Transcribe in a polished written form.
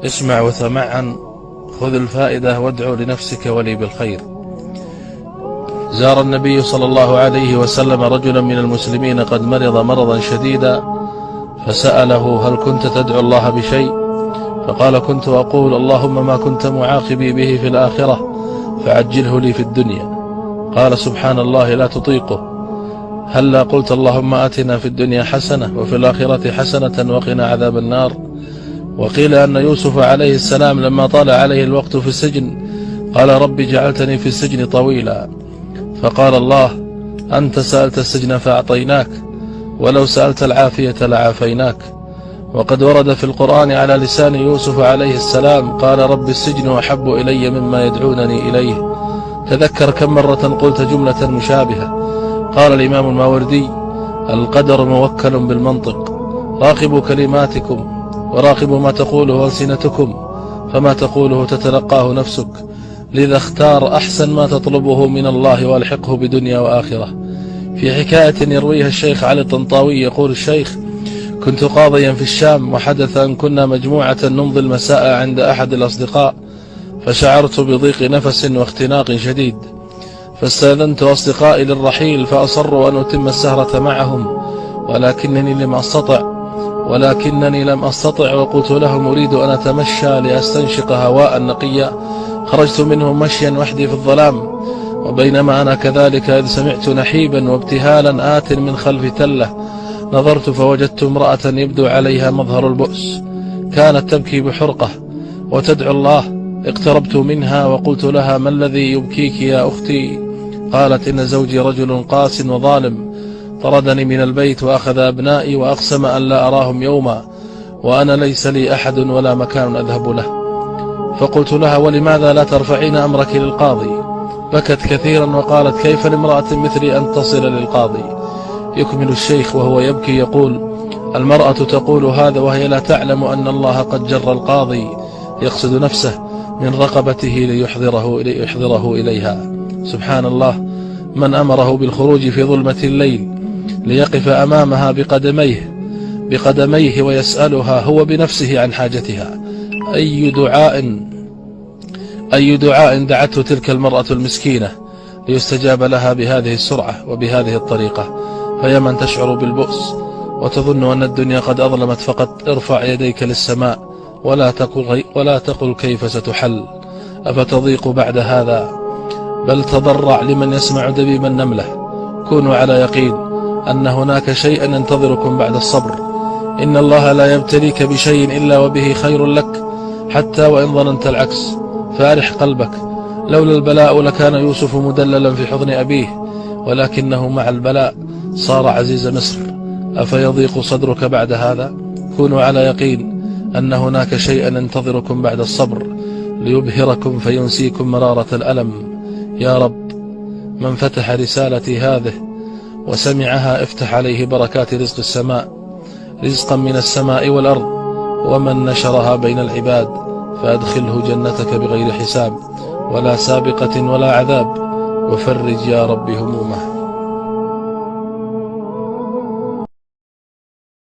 اسمع وتمعن، خذ الفائدة وادعو لنفسك ولي بالخير. زار النبي صلى الله عليه وسلم رجلا من المسلمين قد مرض مرضا شديدا، فسأله: هل كنت تدعو الله بشيء؟ فقال: كنت أقول: اللهم ما كنت معاقبي به في الآخرة فعجله لي في الدنيا. قال: سبحان الله، لا تطيقه. هلا قلت: اللهم آتنا في الدنيا حسنة وفي الآخرة حسنة وقنا عذاب النار. وقيل أن يوسف عليه السلام لما طال عليه الوقت في السجن قال: رب جعلتني في السجن طويلا. فقال الله: أنت سألت السجن فأعطيناك، ولو سألت العافية لعافيناك. وقد ورد في القرآن على لسان يوسف عليه السلام قال: رب السجن أحب إلي مما يدعونني إليه. تذكر كم مرة قلت جملة مشابهة. قال الإمام الماوردي: القدر موكل بالمنطق، راقبوا كلماتكم وراقبوا ما تقوله ألسنتكم، فما تقوله تتلقاه نفسك، لذا اختار أحسن ما تطلبه من الله والحقه بدنيا وآخرة. في حكاية يرويها الشيخ علي الطنطاوي يقول الشيخ: كنت قاضيا في الشام، وحدث أن كنا مجموعة نمضي المساء عند أحد الأصدقاء، فشعرت بضيق نفس واختناق شديد، فاستأذنت أصدقائي للرحيل، فأصروا أن أتم السهرة معهم، ولكنني لم أستطع، وقلت لهم: أريد أن أتمشى لأستنشق هواء نقيا. خرجت منهم مشيا وحدي في الظلام، وبينما أنا كذلك إذ سمعت نحيبا وابتهالا آت من خلف تلة. نظرت فوجدت امرأة يبدو عليها مظهر البؤس، كانت تبكي بحرقة وتدعو الله. اقتربت منها وقلت لها: ما الذي يبكيك يا أختي؟ قالت: إن زوجي رجل قاس وظالم، طردني من البيت وأخذ أبنائي وأقسم أن لا أراهم يوما، وأنا ليس لي أحد ولا مكان أذهب له. فقلت لها: ولماذا لا ترفعين أمرك للقاضي؟ بكت كثيرا وقالت: كيف لامرأة مثلي أن تصل للقاضي؟ يكمل الشيخ وهو يبكي يقول: المرأة تقول هذا وهي لا تعلم أن الله قد جر القاضي يقصد نفسه من رقبته ليحضره إليها. سبحان الله، من أمره بالخروج في ظلمة الليل ليقف أمامها بقدميه ويسألها هو بنفسه عن حاجتها. أي دعاء دعته تلك المرأة المسكينة ليستجاب لها بهذه السرعة وبهذه الطريقة. فيا من تشعر بالبؤس وتظن أن الدنيا قد أظلمت، فقط ارفع يديك للسماء ولا تقل كيف ستحل، أفتضيق بعد هذا؟ بل تضرع لمن يسمع دبيب النملة. كونوا على يقين أن هناك شيئا ينتظركم بعد الصبر. إن الله لا يبتليك بشيء إلا وبه خير لك، حتى وإن ظننت العكس، فارح قلبك. لولا البلاء لكان يوسف مدللا في حضن أبيه، ولكنه مع البلاء صار عزيز مصر. أفيضيق صدرك بعد هذا؟ كونوا على يقين أن هناك شيئا ينتظركم بعد الصبر ليبهركم فينسيكم مرارة الألم. يا رب، من فتح رسالتي هذه وسمعها افتح عليه بركات رزق السماء، رزقا من السماء والأرض، ومن نشرها بين العباد فأدخله جنتك بغير حساب ولا سابقة ولا عذاب، وفرج يا رب همومه.